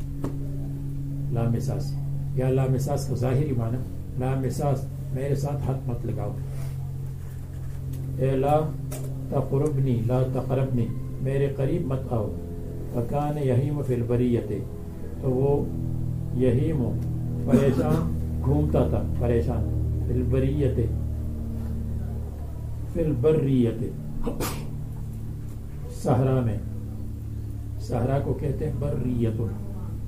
لا مساس یا لا مساس کا ظاہری معنی لا مساس میرے ساتھ ہاتھ مت لگاؤ، اے لا تقربنی لا تقربنی میرے قریب مت آؤ، فکان یہیم فی البریت تو وہ یہیم پریشان گھومتا تھا، پریشان فی البریت فی البریت صحرا میں، صحرا کو کہتے ہیں بریت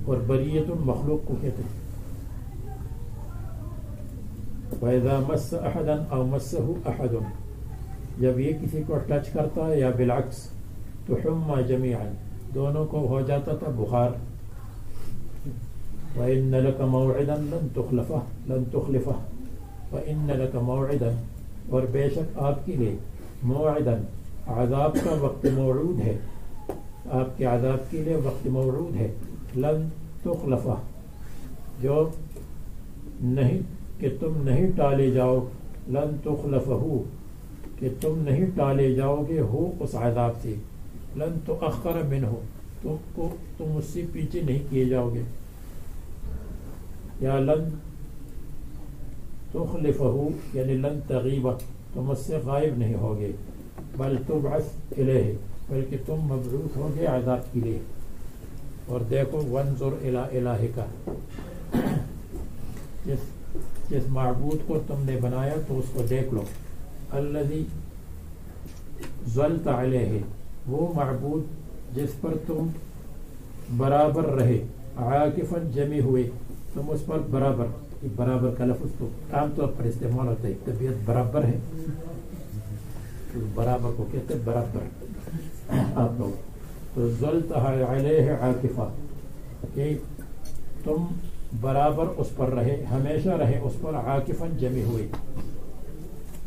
اور بریت مخلوق کو کہتے ہیں۔ وَإِذَا مَسَّ أَحَدًا أَوْ مَسَّهُ أَحَدٌ جب یہ کسی کو ٹچ کرتا ہے یا بالعکس تو حُمَّ جَمِيعًا دونوں کو ہو جاتا تھا بخار۔ وَإِنَّ لَكَ مَوْعِدًا لَن تُخْلِفَهُ وَإِنَّ لَكَ مَوْعِدًا اور بے شک آپ کے لیے موعدًا عذاب کا وقت موعود ہے، آپ کے عذاب کے لیے وقت موعود ہے، لن تخلفہ جو نہیں کہ تم نہیں ٹالے جاؤ، لن تخلفہ کہ تم نہیں ٹالے جاؤ گے ہو اس عذاب سے، لن تؤخر منہ تم اس سے پیچھے نہیں کیے جاؤ گے، یا لن تخلفہ یعنی لن تغیبہ تم اس سے غائب نہیں ہوگے، بل تبعث الیہ بلکہ تم مبعوث ہوگے عذاب کے لیے۔ اور دیکھو وانظر الی الہک جس معبود کو تم نے بنایا تو اس کو دیکھ لو، الذی ظلت علیہ وہ معبود جس پر تم برابر رہے، عاکفا جمع ہوئے تم اس پر برابر کا لفظ تو عام طور پر استعمال ہوتا ہے، طبیعت برابر ہے برابر کو کہتے ہیں برابر آپ لوگ، تو ظلت علیہ عاکفا کہ تم برابر اس پر رہے، ہمیشہ رہے اس پر، عاکفا جمع ہوئے۔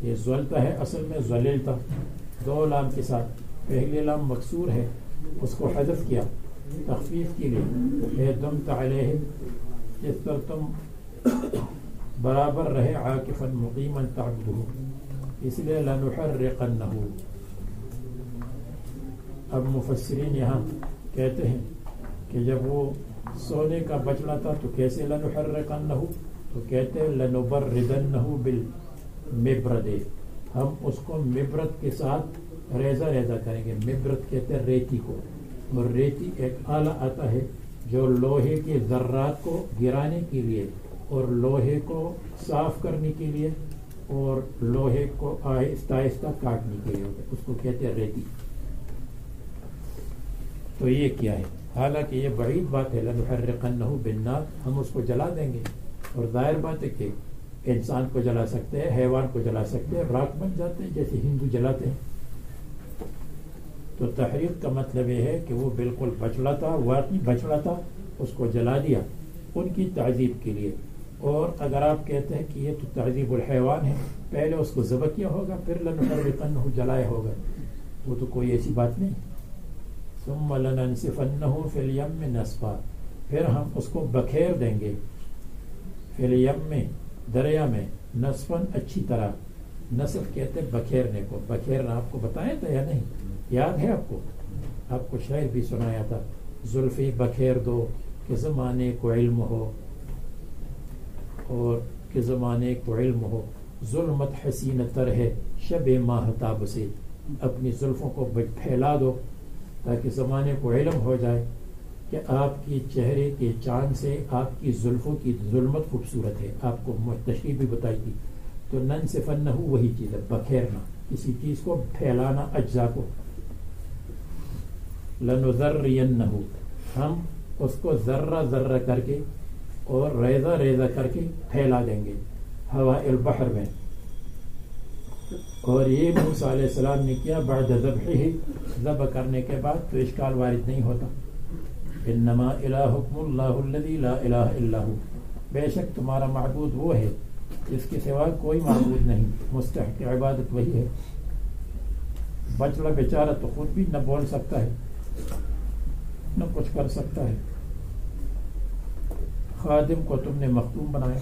یہ ظلت ہے اصل میں ظللتا دو لام کے ساتھ، پہلی لام مکسور ہے اس کو حذف کیا تخفیف کے لیے، اے دمت علیہ جس پر تم برابر رہے، عاکفا مقیما تعبدہ اس لیے لنحرقنہ۔ اب مفسرین یہاں کہتے ہیں کہ جب وہ سونے کا بچڑا تھا تو کیسے لنحرقنہ، تو کہتے ہیں لنبردنہ بالمبرد ہم اس کو مبرد کے ساتھ ریزہ ریزہ کریں گے، مبرد کہتے ہیں ریتی کو، اور ریتی ایک آلہ آتا ہے جو لوہے کے ذرات کو گرانے کے لیے اور لوہے کو صاف کرنے کے لیے اور لوہے کو آہستہ آہستہ کاٹنے کے لیے ہوتا ہے، اس کو کہتے ہیں ریتی۔ تو یہ کیا ہے، حالانکہ یہ بعید بات ہے، لنحرقنہ بالنار ہم اس کو جلا دیں گے، اور ظاہر بات ہے کہ انسان کو جلا سکتے ہیں، حیوان کو جلا سکتے ہیں، راکھ بن جاتے ہیں جیسے ہندو جلاتے ہیں۔ تو تحریق کا مطلب یہ ہے کہ وہ بالکل بچڑا تھا، واقعی بچڑا تھا، اس کو جلا دیا ان کی تعذیب کے لیے۔ اور اگر آپ کہتے ہیں کہ یہ تو تعذیب الحیوان ہے، پہلے اس کو ذبح کیا ہوگا پھر لنحرقنہ جلایا ہوگا، وہ تو کوئی ایسی بات نہیں۔ ثم لننسفنہ فی الیم نسفا پھر ہم اس کو بکھیر دیں گے، فی الیم میں دریا میں، نسفن اچھی طرح، نصف کہتے ہیں بکھیرنے کو، بکھیرنا آپ کو بتایا تھا یا نہیں، یاد ہے آپ کو شعر بھی سنایا تھا، زلفی بکھیر دو کہ زمانے کو علم ہو، اور کہ زمانے کو علم ہو، ظلمت حسین تر ہے شب ماہتاب سے اپنی زلفوں کو پھیلا دو تاکہ زمانے کو علم ہو جائے کہ آپ کی چہرے کے چاند سے آپ کی زلفوں کی ظلمت خوبصورت ہے۔ آپ کو تشریح بھی بتائی تھی، تو ننسفنہ وہی چیز ہے، بکھیرنا، کسی چیز کو پھیلانا، اجزاء کو۔ لنذرینہ ہم اس کو ذرہ ذرہ کر کے اور ریزہ ریزہ کر کے پھیلا دیں گے، ہواء البحر میں. اور یہ موسیٰ علیہ السلام نے کیا بعد ذبحہ، ذبح کرنے کے بعد، تو اشکال وارد نہیں ہوتا. انما الہکم اللہ الذی لا الہ الا ہو، بے شک تمہارا معبود وہ ہے جس کے سوا کوئی معبود نہیں، مستحق عبادت وہی ہے. بچڑا بیچارہ تو خود بھی نہ بول سکتا ہے نہ کچھ کر سکتا ہے. خادم کو تم نے مختوم بنایا.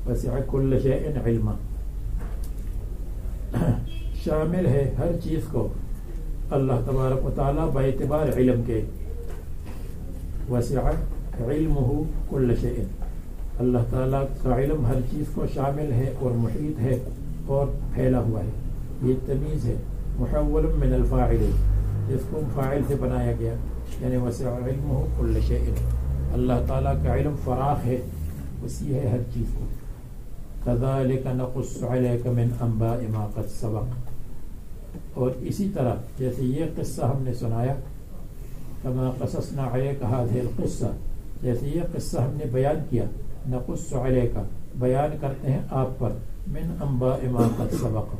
وسع کل شیء علما، شامل ہے ہر چیز کو اللہ تبارک و تعالیٰ باعتبار علم کے. وسع علمہ کل شیء، اللہ تعالیٰ کا علم ہر چیز کو شامل ہے اور محیط ہے اور پھیلا ہوا ہے. یہ تمیز ہے محول من الفاعل، جس کو فاعل سے بنایا گیا، یعنی وسع علمہ کل شیء، اللہ تعالیٰ کا علم فراخ ہے، وسیع ہے ہر چیز کو. کذالک نقص علیک من انباء ما قد سبق، اور اسی طرح جیسے یہ قصہ ہم نے سنایا، کما قصصنا علیک هذه القصہ، جیسے یہ قصہ ہم نے بیان کیا، نقص علیک بیان کرتے ہیں آپ پر، من انباء ما قد سبق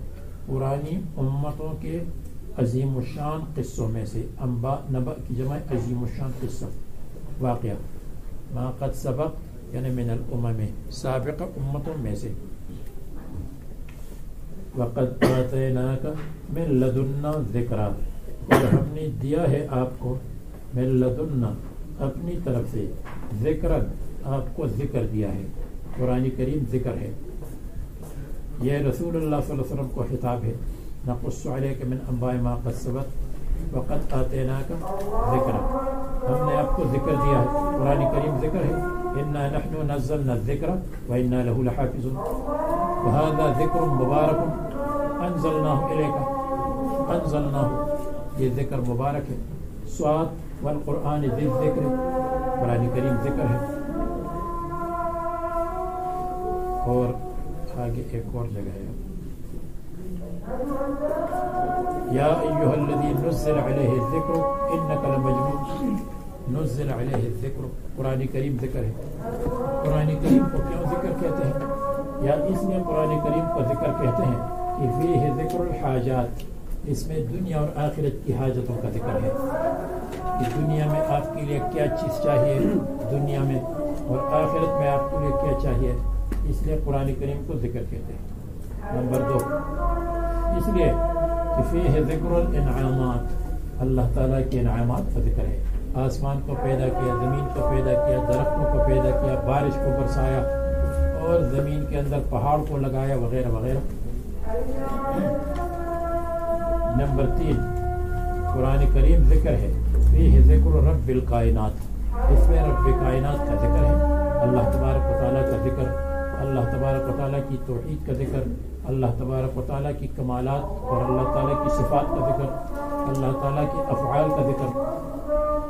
پرانی امتوں کے عظیم الشان قصوں میں سے. انباء نبأ کی جمع عظیم الشان قصہ واقعہ. ما قد سبق یعنی من الامم سابق امتوں میں سے. وقد آتیناک من لدنا ذکرا، اور ہم نے دیا ہے آپ کو من لدنا اپنی طرف سے، ذکرا آپ کو ذکر دیا ہے. قرآن کریم ذکر ہے. یہ رسول اللہ صلی اللہ علیہ وسلم کو خطاب ہے. نقص علیک من انباء ما قد سبق وقد آتیناک ذکرا، ہم نے آپ کو ذکر دیا ہے. قرآن کریم ذکر ہے. انا نحن نزلنا الذکر وانا له لحافظون وهذا ذکر مبارک انزلناه الیک، انزلناه یہ ذکر مبارک ہے. صاد والقرآن ذی الذکر، قرآن کریم ذکر ہے. اور آگے ایک اور جگہ ہے، یا ایھا الذی نزل علیہ الذکر انک لمجنون، نزل علیہ الذکر قرآن کریم ذکر ہے. قرآن کریم کو کیوں ذکر کہتے ہیں؟ یا اس لیے قرآن کریم کو ذکر کہتے ہیں کہ فیہ ذکر الحاجات، اس میں دنیا اور آخرت کی حاجتوں کا ذکر ہے، کہ دنیا میں آپ کے لیے کیا چیز چاہیے دنیا میں، اور آخرت میں آپ کے لیے کیا چاہیے. اس لیے قرآن کریم کو ذکر کہتے ہیں. نمبر 2 اس لیے کہ فیہ ذکر الانعامات، اللہ تعالیٰ کے انعامات کا ذکر ہے. آسمان کو پیدا کیا، زمین کو پیدا کیا، درختوں کو پیدا کیا، بارش کو برسایا، اور زمین کے اندر پہاڑ کو لگایا، وغیرہ وغیرہ. نمبر 3 قرآن کریم ذکر ہے فیہ ذکر رب الکائنات، اس میں رب کائنات کا ذکر ہے. اللہ تبارک و تعالیٰ کا ذکر، اللہ تبارک و تعالیٰ کی توحید کا ذکر، اللہ تبارک و تعالیٰ کی کمالات اور اللہ تعالیٰ کی صفات کا ذکر، اللہ تعالیٰ کے افعال کا ذکر.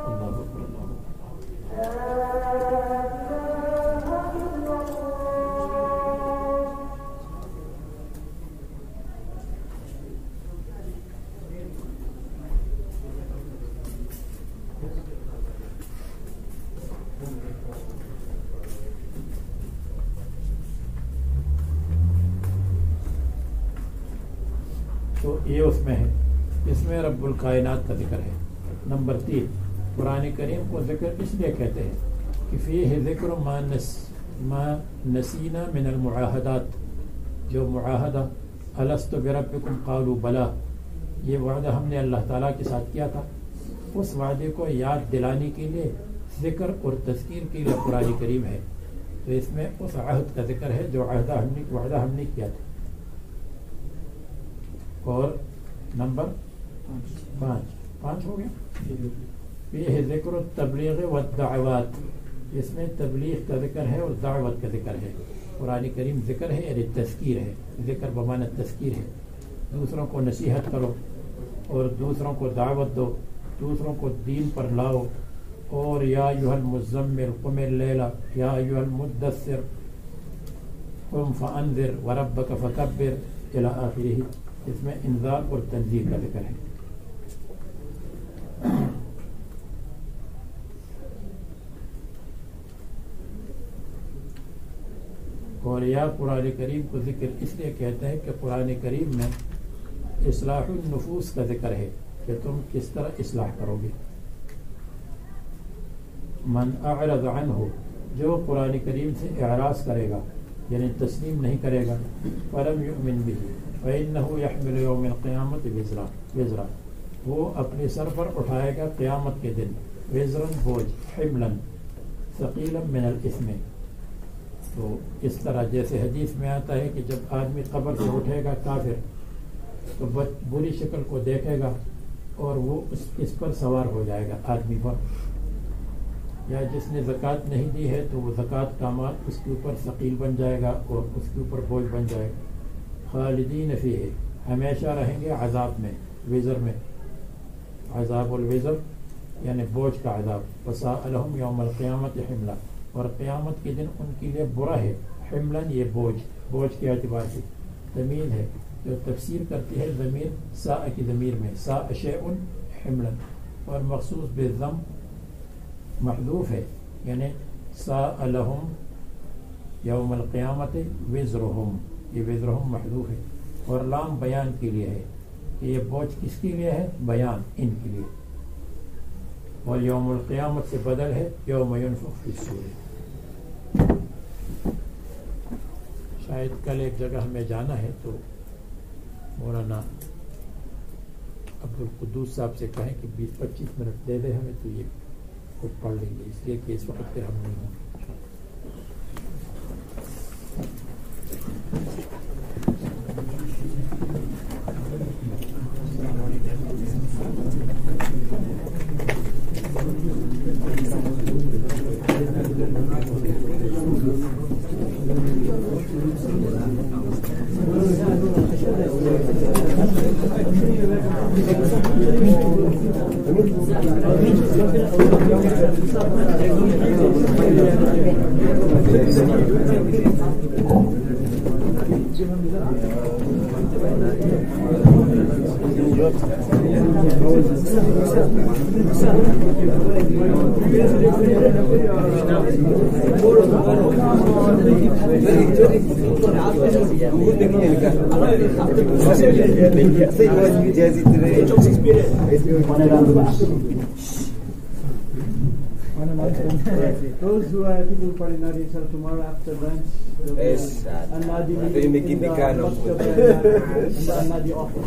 اللہ اکبر، اللہ تو یہ اس میں ہے، اس میں رب الکائنات کا ذکر ہے. نمبر 3 قرآن کریم کو ذکر اس لیے کہتے ہیں کہ فیہ ذکر ما نسینا من المعاہدات، جو معاہدہ الست بربکم قالوا بلا، یہ وعدہ ہم نے اللہ تعالیٰ کے ساتھ کیا تھا، اس وعدے کو یاد دلانے کے لیے ذکر اور تذکیر کے لیے قرآن کریم ہے. تو اس میں اس عہد کا ذکر ہے جو وعدہ ہم نے کیا تھا. اور نمبر 5 ہو گیا. یہ ذکر التبلیغ والدعوات، اس میں تبلیغ کا ذکر ہے اور دعوت کا ذکر ہے. قرآن کریم ذکر ہے یعنی تذکیر ہے، ذکر بمعنی تذکیر ہے. دوسروں کو نصیحت کرو اور دوسروں کو دعوت دو، دوسروں کو دین پر لاؤ. اور یا ایھا المزمل قم اللیل یا ایھا المدثر قم فانذر وربک فکبر الی آخرہ. اس میں انذار اور تنذیر کا ذکر ہے. اور یا قرآن کریم کو ذکر اس لیے کہتے ہیں کہ قرآن کریم میں اصلاح النفوس کا ذکر ہے کہ تم کس طرح اصلاح کرو گے. من اعرض عنہ، جو قرآن کریم سے اعراض کرے گا یعنی تسلیم نہیں کرے گا، فلم یؤمن بہ فإنہ یحمل یوم القیامت وزرا، وہ اپنے سر پر اٹھائے گا قیامت کے دن وزرن بوجھ، حملا ثقیلا من الاثم. تو اس طرح جیسے حدیث میں آتا ہے کہ جب آدمی قبر سے اٹھے گا کافر تو بری شکل کو دیکھے گا اور وہ اس پر سوار ہو جائے گا آدمی پر، یا جس نے زکوٰۃ نہیں دی ہے تو وہ زکوٰۃ کا مال اس کے اوپر ثقیل بن جائے گا اور اس کے اوپر بوجھ بن جائے گا. خالدین فیہ، ہمیشہ رہیں گے عذاب میں، وزر میں، عذاب الوزر یعنی بوجھ کا عذاب. وساء لہم یوم القیامت حملا، اور قیامت کے دن ان کے لیے برا ہے. حملن یہ بوجھ کے اعتبار سے ضمیر ہے جو تفسیر کرتی ہے ضمیر ساء کی ضمیر میں، ساء شیء حملن، اور مخصوص بالضم محذوف ہے یعنی ساء لہم یوم القیامت وزرہم، یہ وزرہم محذوف ہے. اور لام بیان کے لیے ہے کہ یہ بوجھ کس کے لیے ہے؟ بیان، ان کے لیے. اور یوم القیامت سے بدل ہے یوم ینفخ فی الصور. شاید کل ایک جگہ ہمیں جانا ہے تو مولانا عبدالقدوس صاحب سے کہیں کہ 20-25 منٹ دے دیں ہمیں، تو یہ خود پڑھ لیں گے، اس لیے کہ اس وقت پہ ہم نہیں ہوں. Those who are people Parinari, sir, tomorrow after lunch, Yes, Anadi They make it the kind of Anadi office.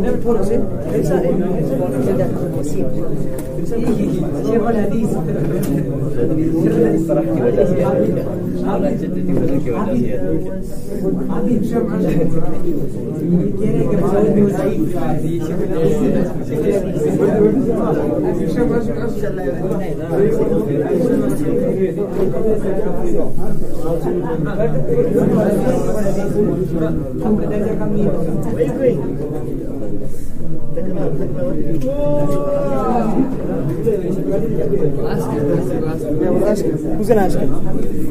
never told us it. It's not Who's gonna ask him?